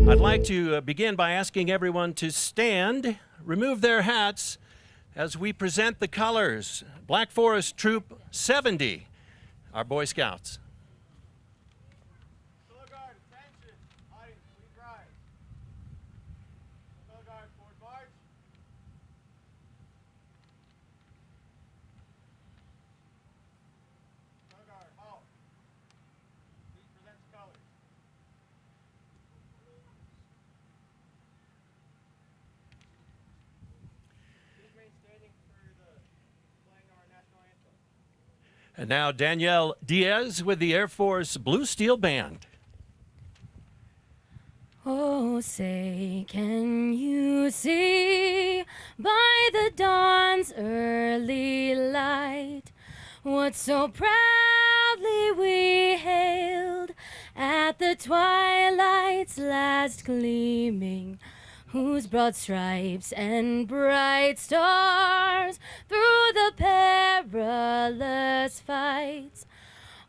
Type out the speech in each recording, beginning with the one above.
I'd like to begin by asking everyone to stand, remove their hats as we present the colors. Black Forest Troop 70, our Boy Scouts. Color guard, attention. Audience, please rise. Color guard, forward march. Color guard, halt. Please present the colors. Please remain standing for the playing our national anthem. And now Danielle Diaz with the Air Force Blue Steel Band. Oh, say, can you see by the dawn's early light what so proudly we hailed at the twilight's last gleaming, whose broad stripes and bright stars through the perilous fights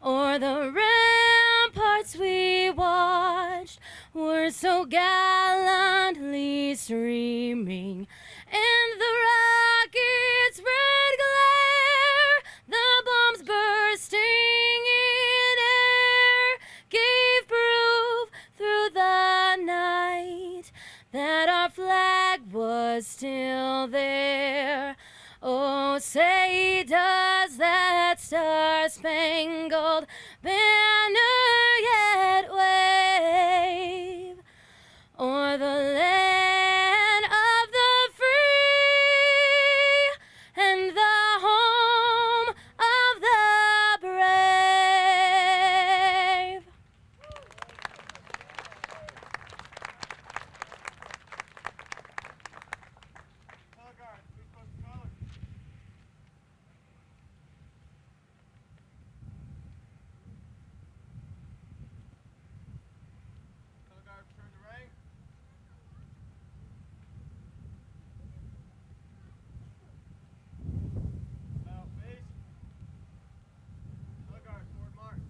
o'er the ramparts we watched were so gallantly streaming, and the rocket's red glare, the bombs bursting in air, gave proof through the night that our flag was still there. Oh, say, does that star-spangled banner yet wave o'er the land of the free and the home of the brave? Color guard, please post the colors. Color guard, return to rank. Now face. Color guard, forward march.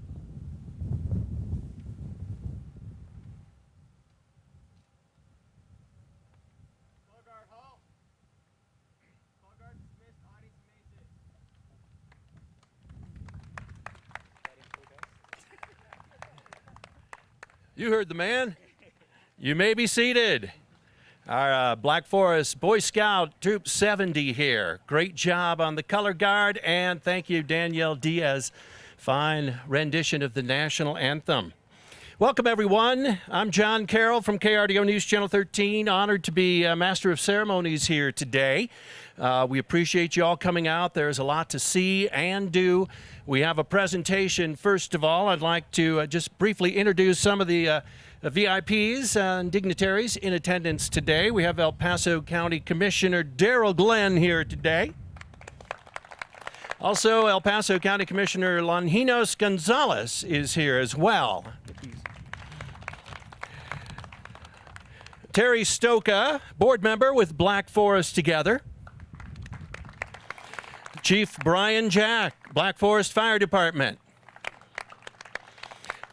Color guard, halt. Color guard dismissed. Audience may sit. You heard the man. You may be seated. Our Black Forest Boy Scout Troop 70 here. Great job on the color guard, and thank you, Danielle Diaz. Fine rendition of the national anthem. Welcome, everyone. I'm John Carroll from KRDO News Channel 13. Honored to be Master of Ceremonies here today. We appreciate you all coming out. There's a lot to see and do. We have a presentation. First of all, I'd like to just briefly introduce some of the VIPs and dignitaries in attendance today. We have El Paso County Commissioner Darrell Glenn here today. Also, El Paso County Commissioner Longinos Gonzalez is here as well. Terry Stoka, board member with Black Forest Together. Chief Brian Jack, Black Forest Fire Department.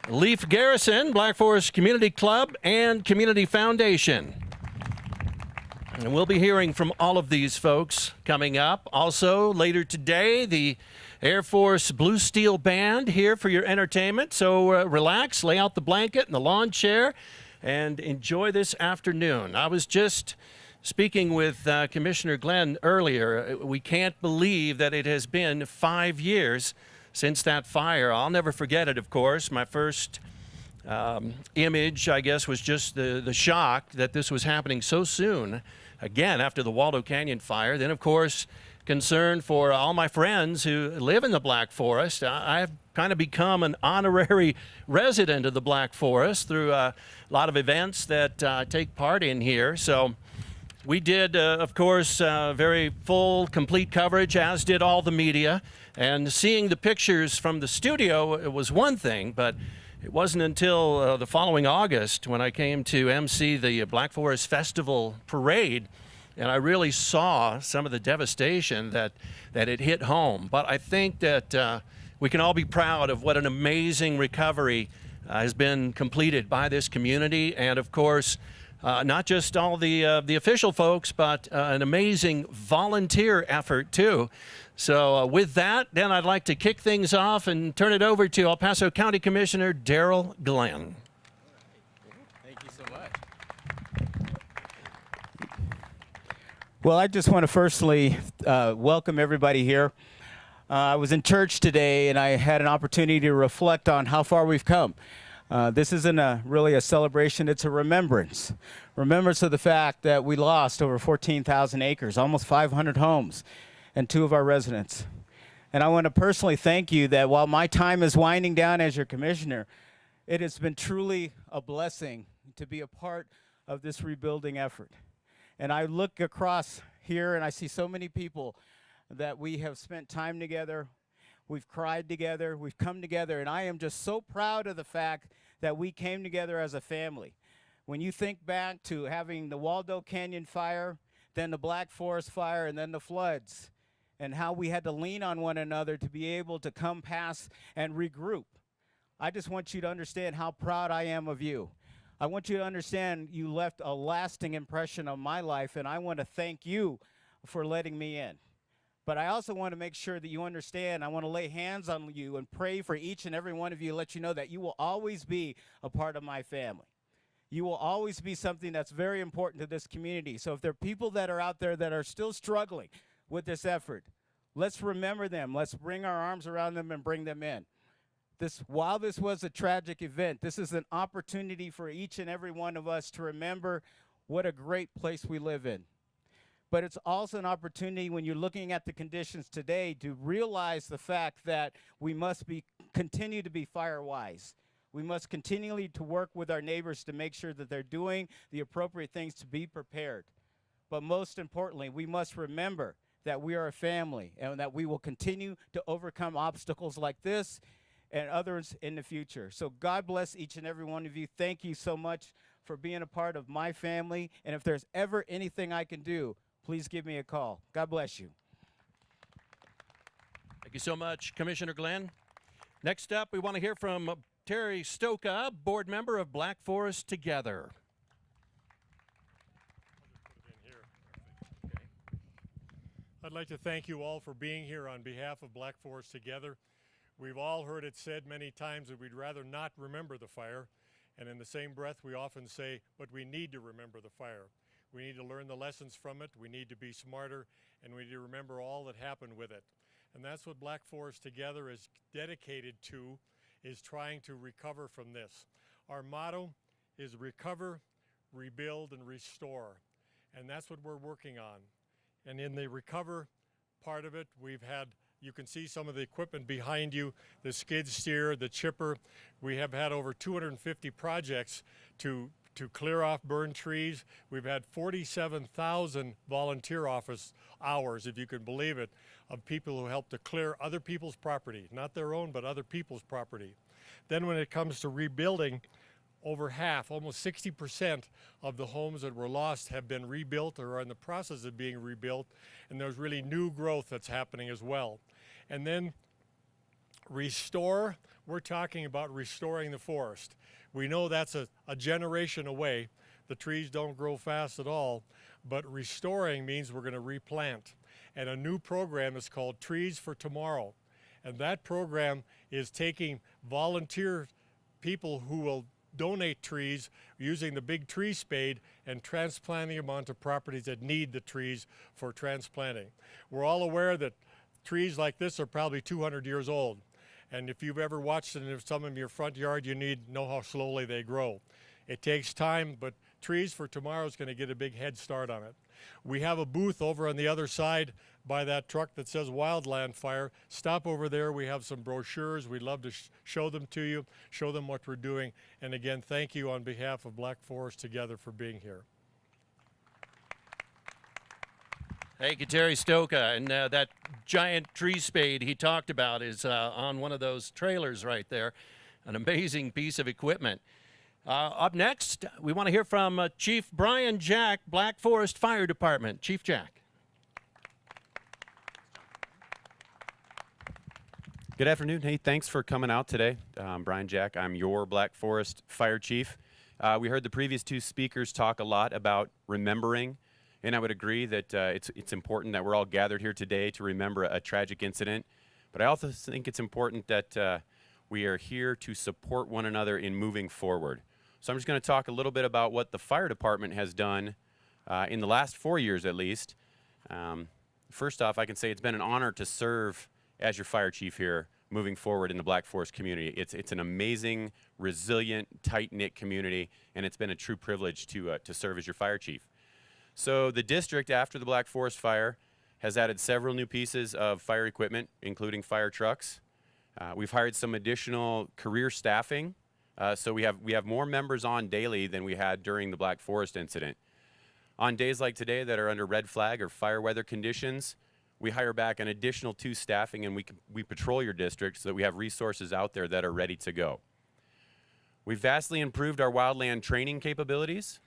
Leaf Garrison, Black Forest Community Club and Community Foundation. And we'll be hearing from all of these folks coming up. Also, later today, the Air Force Blue Steel Band here for your entertainment. So relax, lay out the blanket and the lawn chair, and enjoy this afternoon. I was just speaking with Commissioner Glenn earlier. We can't believe that it has been 5 years since that fire. I'll never forget it, of course. My first image, I guess, was just the shock that this was happening so soon, again, after the Waldo Canyon fire. Then, of course, concern for all my friends who live in the Black Forest. I've kind of become an honorary resident of the Black Forest through a lot of events that I take part in here. So we did, of course, very full, complete coverage, as did all the media. And seeing the pictures from the studio, it was one thing, but it wasn't until the following August when I came to MC the Black Forest Festival Parade, and I really saw some of the devastation that it hit home. But I think that we can all be proud of what an amazing recovery has been completed by this community, and of course, not just all the official folks, but an amazing volunteer effort too. So with that, then I'd like to kick things off and turn it over to El Paso County Commissioner Darrell Glenn. Thank you so much. Well, I just want to firstly welcome everybody here. I was in church today and I had an opportunity to reflect on how far we've come. This isn't really a celebration, it's a remembrance. Remembrance of the fact that we lost over 14,000 acres, almost 500 homes, and 2 of our residents. And I want to personally thank you that while my time is winding down as your commissioner, it has been truly a blessing to be a part of this rebuilding effort. And I look across here and I see so many people that we have spent time together. We've cried together, we've come together, and I am just so proud of the fact that we came together as a family. When you think back to having the Waldo Canyon fire, then the Black Forest fire, and then the floods, and how we had to lean on one another to be able to come past and regroup, I just want you to understand how proud I am of you. I want you to understand you left a lasting impression on my life, and I want to thank you for letting me in. But I also want to make sure that you understand, I want to lay hands on you and pray for each and every one of you, let you know that you will always be a part of my family. You will always be something that's very important to this community. So if there are people that are out there that are still struggling with this effort, let's remember them. Let's bring our arms around them and bring them in. While this was a tragic event, this is an opportunity for each and every one of us to remember what a great place we live in. But it's also an opportunity when you're looking at the conditions today to realize the fact that we must continue to be fire wise. We must continually to work with our neighbors to make sure that they're doing the appropriate things to be prepared. But most importantly, we must remember that we are a family and that we will continue to overcome obstacles like this and others in the future. So God bless each and every one of you. Thank you so much for being a part of my family. And if there's ever anything I can do, please give me a call. God bless you. Thank you so much, Commissioner Glenn. Next up, we want to hear from Terry Stoka, board member of Black Forest Together. I'd like to thank you all for being here on behalf of Black Forest Together. We've all heard it said many times that we'd rather not remember the fire, and in the same breath we often say, but we need to remember the fire. We need to learn the lessons from it, we need to be smarter, and we need to remember all that happened with it. And that's what Black Forest Together is dedicated to, is trying to recover from this. Our motto is recover, rebuild, and restore. And that's what we're working on. And in the recover part of it, we've had, you can see some of the equipment behind you, the skid steer, the chipper. We have had over 250 projects to clear off burned trees. We've had 47,000 volunteer office hours, if you can believe it, of people who help to clear other people's property, not their own, but other people's property. Then when it comes to rebuilding, over half, almost 60% of the homes that were lost have been rebuilt or are in the process of being rebuilt, and there's really new growth that's happening as well. And then restore, we're talking about restoring the forest. We know that's a generation away. The trees don't grow fast at all, but restoring means we're going to replant. And a new program is called Trees for Tomorrow. And that program is taking volunteer people who will donate trees using the big tree spade and transplanting them onto properties that need the trees for transplanting. We're all aware that trees like this are probably 200 years old. And if you've ever watched some in your front yard, you need to know how slowly they grow. It takes time, but Trees for Tomorrow is going to get a big head start on it. We have a booth over on the other side by that truck that says Wildland Fire. Stop over there. We have some brochures. We'd love to show them to you, show them what we're doing. And again, thank you on behalf of Black Forest Together for being here. Thank you, Terry Stoka. And that giant tree spade he talked about is on one of those trailers right there. An amazing piece of equipment. Up next, we want to hear from Chief Brian Jack, Black Forest Fire Department. Chief Jack. Good afternoon. Hey, thanks for coming out today. Brian Jack, I'm your Black Forest Fire Chief. We heard the previous two speakers talk a lot about remembering, and I would agree that it's important that we're all gathered here today to remember a tragic incident. But I also think it's important that we are here to support one another in moving forward. So I'm just going to talk a little bit about what the fire department has done in the last 4 years at least. First off, I can say it's been an honor to serve as your fire chief here moving forward in the Black Forest community. It's an amazing, resilient, tight-knit community, and it's been a true privilege to serve as your fire chief. So the district, after the Black Forest fire, has added several new pieces of fire equipment, including fire trucks. We've hired some additional career staffing, so we have more members on daily than we had during the Black Forest incident. On days like today that are under red flag or fire weather conditions, we hire back an additional 2 staffing, and we patrol your district so that we have resources out there that are ready to go. We've vastly improved our wildland training capabilities,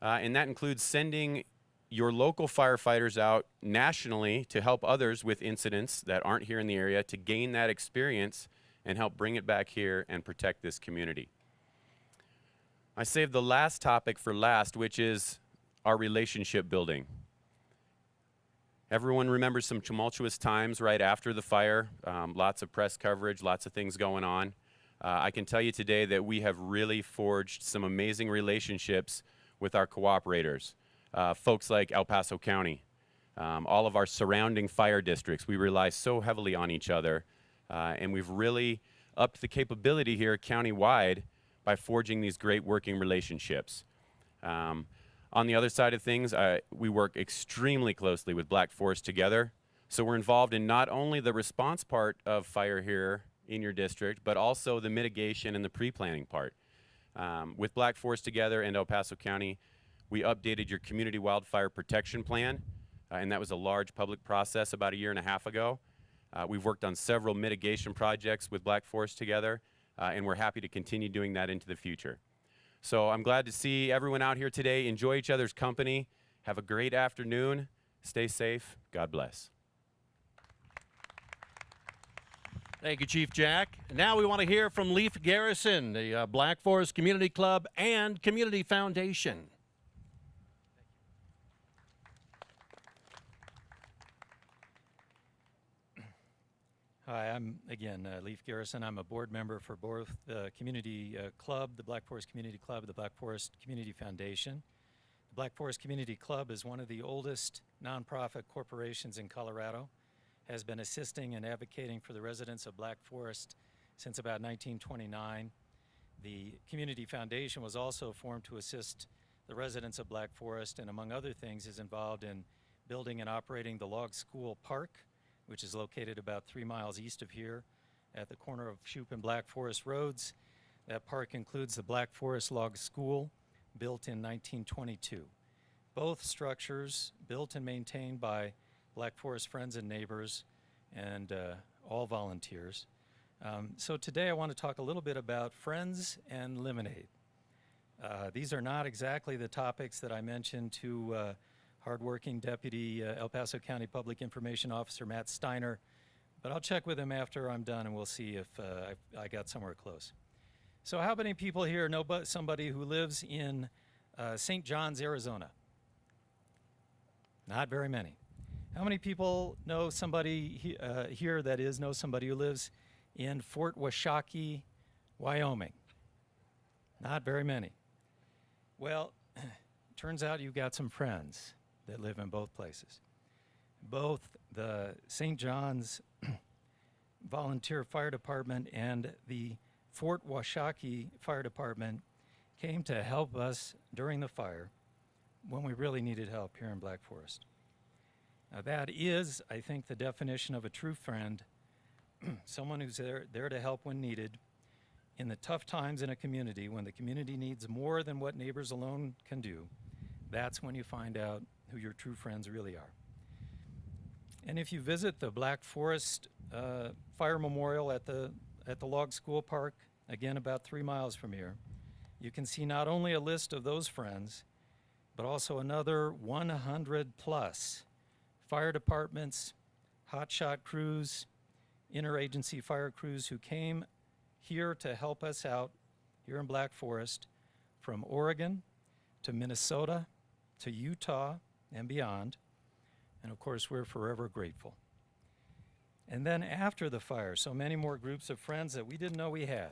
and that includes sending your local firefighters out nationally to help others with incidents that aren't here in the area to gain that experience and help bring it back here and protect this community. I saved the last topic for last, which is our relationship building. Everyone remembers some tumultuous times right after the fire, lots of press coverage, lots of things going on. I can tell you today that we have really forged some amazing relationships with our cooperators, folks like El Paso County, all of our surrounding fire districts. We rely so heavily on each other, and we've really upped the capability here countywide by forging these great working relationships. On the other side of things, we work extremely closely with Black Forest Together. So we're involved in not only the response part of fire here in your district, but also the mitigation and the pre-planning part. With Black Forest Together and El Paso County, we updated your community wildfire protection plan, and that was a large public process about 1.5 years ago. We've worked on several mitigation projects with Black Forest Together, and we're happy to continue doing that into the future. So I'm glad to see everyone out here today. Enjoy each other's company. Have a great afternoon. Stay safe. God bless. Thank you, Chief Jack. Now we want to hear from Leif Garrison, the Black Forest Community Club and Community Foundation. Hi, I'm again Leif Garrison. I'm a board member for both the Community Club, the Black Forest Community Club, the Black Forest Community Foundation. The Black Forest Community Club is one of the oldest nonprofit corporations in Colorado, has been assisting and advocating for the residents of Black Forest since about 1929. The Community Foundation was also formed to assist the residents of Black Forest, and among other things is involved in building and operating the Log School Park, which is located about 3 miles east of here at the corner of Shoup and Black Forest Roads. That park includes the Black Forest Log School, built in 1922. Both structures built and maintained by Black Forest friends and neighbors and all volunteers. So today I want to talk a little bit about Friends and Lemonade. These are not exactly the topics that I mentioned to hardworking Deputy El Paso County Public Information Officer Matt Steiner, but I'll check with him after I'm done and we'll see if I got somewhere close. So how many people here know somebody who lives in St. John's, Arizona? Not very many. How many people know somebody here that is know somebody who lives in Fort Washakie, Wyoming? Not very many. Well, turns out you've got some friends that live in both places. Both the St. John's Volunteer Fire Department and the Fort Washakie Fire Department came to help us during the fire when we really needed help here in Black Forest. Now that is, I think, the definition of a true friend, someone who's there to help when needed in the tough times in a community, when the community needs more than what neighbors alone can do. That's when you find out who your true friends really are. And if you visit the Black Forest Fire Memorial at the Log School Park, again about 3 miles from here, you can see not only a list of those friends, but also another 100 plus fire departments, hotshot crews, interagency fire crews who came here to help us out here in Black Forest from Oregon to Minnesota to Utah and beyond. And of course, we're forever grateful. And then after the fire, so many more groups of friends that we didn't know we had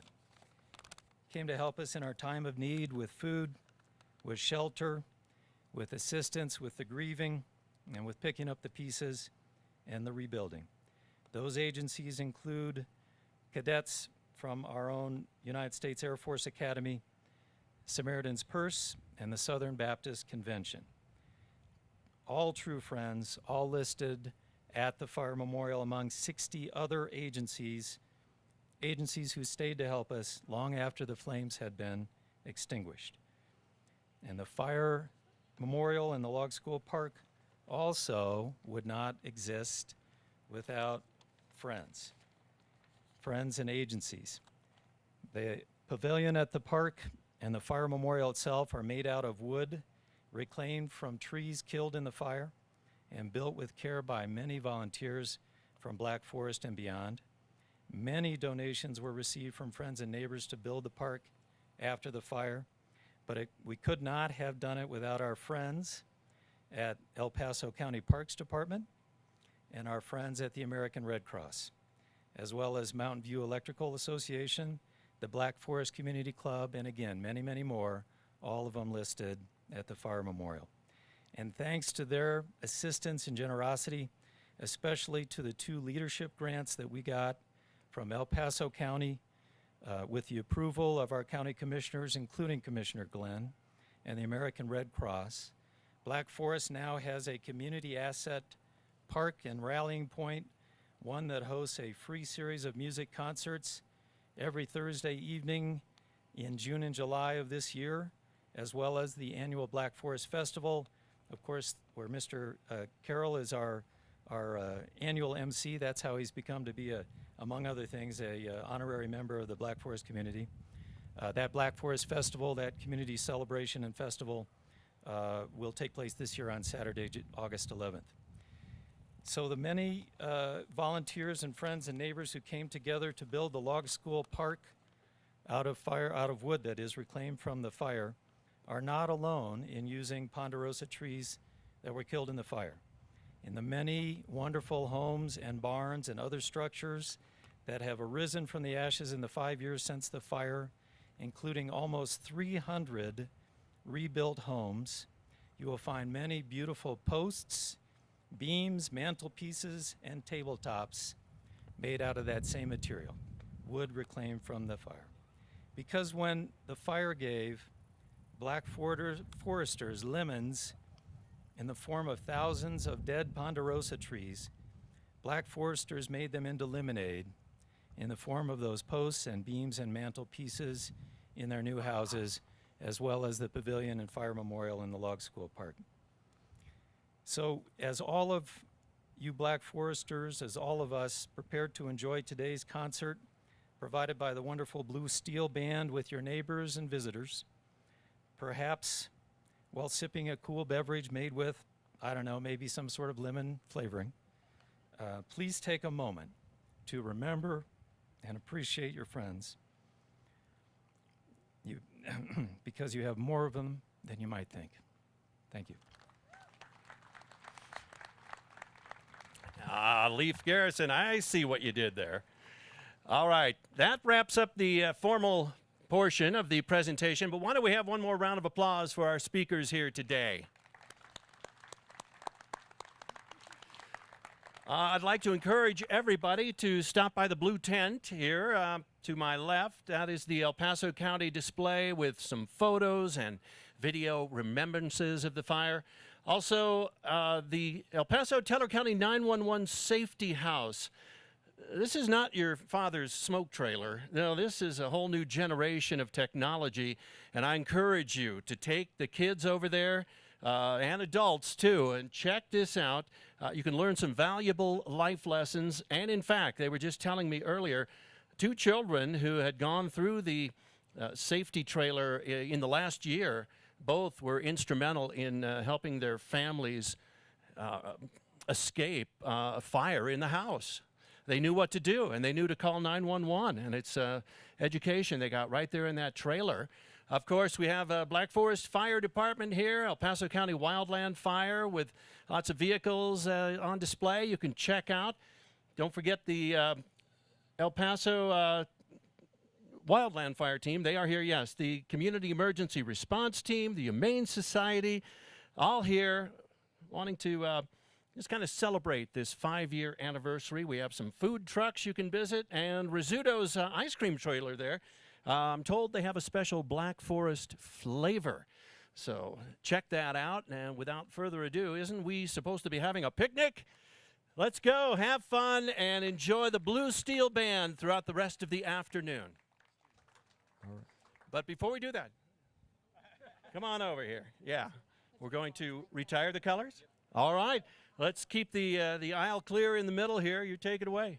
came to help us in our time of need with food, with shelter, with assistance, with the grieving, and with picking up the pieces and the rebuilding. Those agencies include cadets from our own United States Air Force Academy, Samaritan's Purse, and the Southern Baptist Convention. All true friends, all listed at the Fire Memorial among 60 other agencies who stayed to help us long after the flames had been extinguished. And the Fire Memorial and the Log School Park also would not exist without friends and agencies. The pavilion at the park and the Fire Memorial itself are made out of wood reclaimed from trees killed in the fire and built with care by many volunteers from Black Forest and beyond. Many donations were received from friends and neighbors to build the park after the fire, but we could not have done it without our friends at El Paso County Parks Department and our friends at the American Red Cross, as well as Mountain View Electrical Association, the Black Forest Community Club, and again, many, many more, all of them listed at the Fire Memorial. And thanks to their assistance and generosity, especially to the 2 leadership grants that we got from El Paso County with the approval of our county commissioners, including Commissioner Glenn, and the American Red Cross, Black Forest now has a community asset park and rallying point, one that hosts a free series of music concerts every Thursday evening in June and July of this year, as well as the annual Black Forest Festival, of course, where Mr. Carroll is our annual MC. That's how he's become to be, among other things, a honorary member of the Black Forest community. That Black Forest Festival, that community celebration and festival, will take place this year on Saturday, August 11th. So the many volunteers and friends and neighbors who came together to build the Log School Park out of wood that is reclaimed from the fire are not alone in using ponderosa trees that were killed in the fire. In the many wonderful homes and barns and other structures that have arisen from the ashes in the 5 years since the fire, including almost 300 rebuilt homes, you will find many beautiful posts, beams, mantelpieces, and tabletops made out of that same material, wood reclaimed from the fire. Because when the fire gave Black foresters lemons in the form of thousands of dead ponderosa trees, Black foresters made them into lemonade in the form of those posts and beams and mantelpieces in their new houses, as well as the pavilion and fire memorial in the Log School Park. So as all of you Black Foresters, as all of us prepared to enjoy today's concert provided by the wonderful Blue Steel Band with your neighbors and visitors, perhaps while sipping a cool beverage made with, I don't know, maybe some sort of lemon flavoring, please take a moment to remember and appreciate your friends, because you have more of them than you might think. Thank you. Leif Garrison, I see what you did there. All right, that wraps up the formal portion of the presentation, but why don't we have one more round of applause for our speakers here today. I'd like to encourage everybody to stop by the blue tent here to my left. That is the El Paso County display with some photos and video remembrances of the fire. Also, the El Paso Teller County 911 Safety House. This is not your father's smoke trailer. No, this is a whole new generation of technology, and I encourage you to take the kids over there and adults too, and check this out. You can learn some valuable life lessons, and in fact, they were just telling me earlier, 2 children who had gone through the safety trailer in the last year, both were instrumental in helping their families escape a fire in the house. they knew what to do, and they knew to call 911, and it's education they got right there in that trailer. Of course, we have a Black Forest Fire Department here, El Paso County Wildland Fire, with lots of vehicles on display you can check out. Don't forget the El Paso Wildland Fire Team. They are here, yes. The Community Emergency Response Team, the Humane Society, all here wanting to just kind of celebrate this 5-year anniversary. We have some food trucks you can visit, and Rizzuto's ice cream trailer there. I'm told they have a special Black Forest flavor. So check that out. And without further ado, isn't we supposed to be having a picnic? Let's go, have fun, and enjoy the Blue Steel Band throughout the rest of the afternoon. But before we do that, come on over here. Yeah, we're going to retire the colors. All right, let's keep the aisle clear in the middle here. You take it away.